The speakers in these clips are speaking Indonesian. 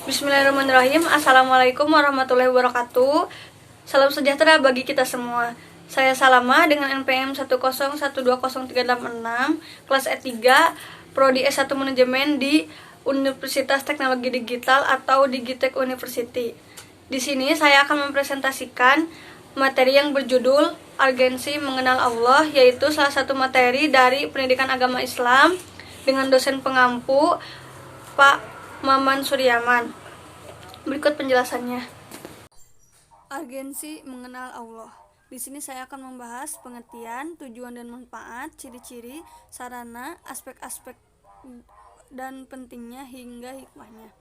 Bismillahirrahmanirrahim. Assalamualaikum warahmatullahi wabarakatuh. Salam sejahtera bagi kita semua. Saya Salama dengan NPM 1012036, kelas E3, Prodi S1 Manajemen di Universitas Teknologi Digital atau Digitek University. Di sini saya akan mempresentasikan materi yang berjudul Urgensi Mengenal Allah, yaitu salah satu materi dari Pendidikan Agama Islam dengan dosen pengampu Pak Maman Suryaman. Berikut penjelasannya. Urgensi mengenal Allah. Di sini saya akan membahas pengertian, tujuan dan manfaat, ciri-ciri, sarana, aspek-aspek dan pentingnya hingga hikmahnya.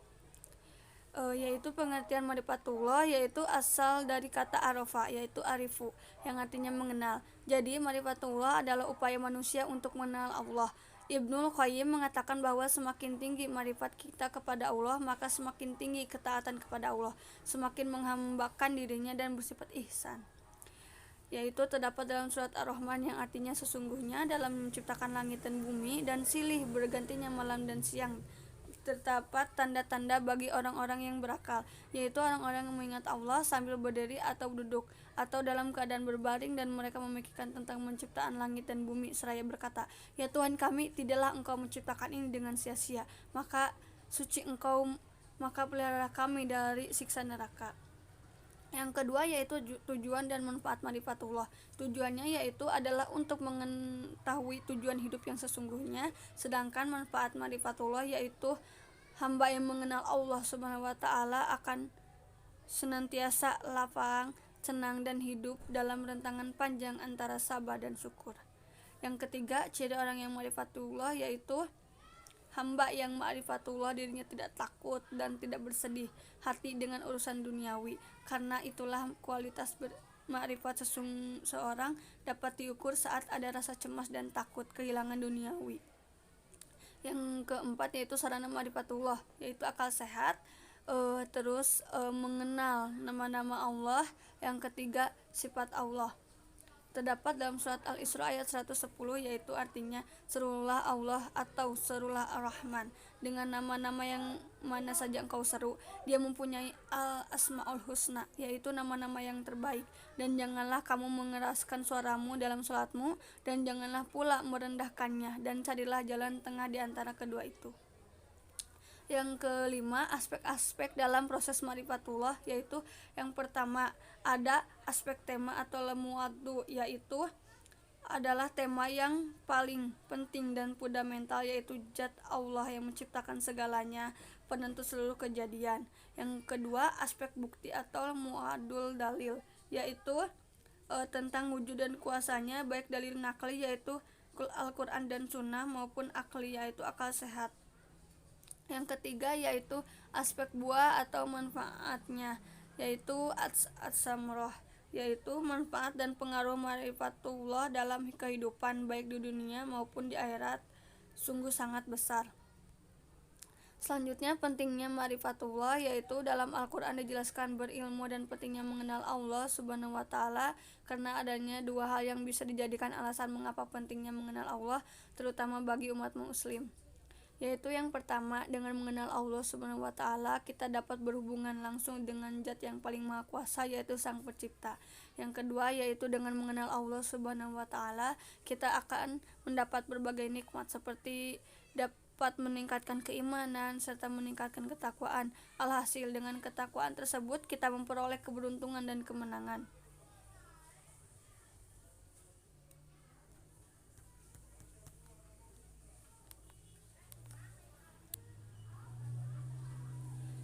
Yaitu pengertian ma'rifatullah, yaitu asal dari kata arafa, yaitu arifu, yang artinya mengenal. Jadi ma'rifatullah adalah upaya manusia untuk mengenal Allah. Ibnul Qayyim mengatakan bahwa semakin tinggi ma'rifat kita kepada Allah, maka semakin tinggi ketaatan kepada Allah, semakin menghambakan dirinya dan bersifat ihsan. Yaitu terdapat dalam surat Ar-Rahman yang artinya sesungguhnya dalam menciptakan langit dan bumi dan silih bergantinya malam dan siang terdapat tanda-tanda bagi orang-orang yang berakal, yaitu orang-orang yang mengingat Allah sambil berdiri atau duduk atau dalam keadaan berbaring, dan mereka memikirkan tentang penciptaan langit dan bumi seraya berkata, ya Tuhan kami, tidaklah Engkau menciptakan ini dengan sia-sia, maka suci Engkau, maka pelihara kami dari siksa neraka. Yang kedua yaitu tujuan dan manfaat ma'rifatullah. Tujuannya yaitu adalah untuk mengetahui tujuan hidup yang sesungguhnya, sedangkan manfaat ma'rifatullah yaitu hamba yang mengenal Allah Subhanahu wa taala akan senantiasa lapang, senang dan hidup dalam rentangan panjang antara sabar dan syukur. Yang ketiga, ciri orang yang ma'rifatullah yaitu hamba yang ma'rifatullah dirinya tidak takut dan tidak bersedih hati dengan urusan duniawi. Karena itulah kualitas ma'rifat seseorang dapat diukur saat ada rasa cemas dan takut kehilangan duniawi. Yang keempat yaitu sarana ma'rifatullah, yaitu akal sehat, mengenal nama-nama Allah. Yang ketiga, sifat Allah. Terdapat dalam surat Al-Isra ayat 110, yaitu artinya serulah Allah atau serulah Ar-Rahman, dengan nama-nama yang mana saja engkau seru. Dia mempunyai Al-Asma'ul Husna, yaitu nama-nama yang terbaik. Dan janganlah kamu mengeraskan suaramu dalam salatmu, dan janganlah pula merendahkannya, dan carilah jalan tengah di antara kedua itu. Yang kelima, aspek-aspek dalam proses ma'rifatullah, yaitu yang pertama ada aspek tema atau lemuadu, yaitu adalah tema yang paling penting dan fundamental, yaitu zat Allah yang menciptakan segalanya, penentu seluruh kejadian. Yang kedua, aspek bukti atau muadul dalil, yaitu tentang wujud dan kuasanya, baik dalil nakli yaitu Al-Quran dan Sunnah maupun akli yaitu akal sehat. Yang ketiga yaitu aspek buah atau manfaatnya, yaitu as-samroh, yaitu manfaat dan pengaruh ma'rifatullah dalam kehidupan baik di dunia maupun di akhirat sungguh sangat besar. Selanjutnya, pentingnya ma'rifatullah, yaitu dalam Al-Quran dijelaskan berilmu dan pentingnya mengenal Allah Subhanahu wa taala, karena adanya dua hal yang bisa dijadikan alasan mengapa pentingnya mengenal Allah, terutama bagi umat muslim. Yaitu yang pertama, dengan mengenal Allah Subhanahu wa taala kita dapat berhubungan langsung dengan zat yang paling maha kuasa, yaitu Sang Pencipta. Yang kedua yaitu dengan mengenal Allah Subhanahu wa taala kita akan mendapat berbagai nikmat seperti dapat meningkatkan keimanan serta meningkatkan ketakwaan. Alhasil dengan ketakwaan tersebut kita memperoleh keberuntungan dan kemenangan.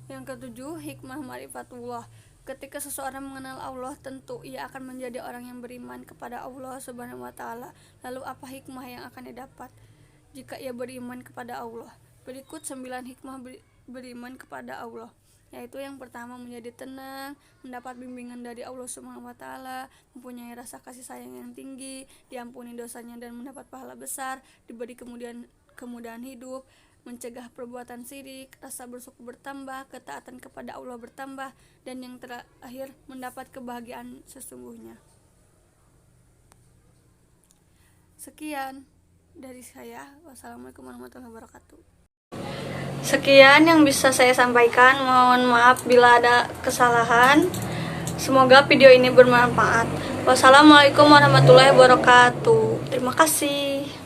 Yang ketujuh, hikmah ma'rifatullah. Ketika seseorang mengenal Allah, tentu ia akan menjadi orang yang beriman kepada Allah Subhanahu wa taala. Lalu apa hikmah yang akan didapat jika ia beriman kepada Allah? Berikut 9 hikmah beriman kepada Allah. Yaitu yang pertama, menjadi tenang, mendapat bimbingan dari Allah Subhanahu wa taala, mempunyai rasa kasih sayang yang tinggi, diampuni dosanya dan mendapat pahala besar, diberi kemudahan hidup, mencegah perbuatan syirik, rasa bersyukur bertambah, ketaatan kepada Allah bertambah, dan yang terakhir mendapat kebahagiaan sesungguhnya. Sekian dari saya. Wassalamualaikum warahmatullahi wabarakatuh. Sekian yang bisa saya sampaikan. Mohon maaf bila ada kesalahan. Semoga video ini bermanfaat. Wassalamualaikum warahmatullahi wabarakatuh. Terima kasih.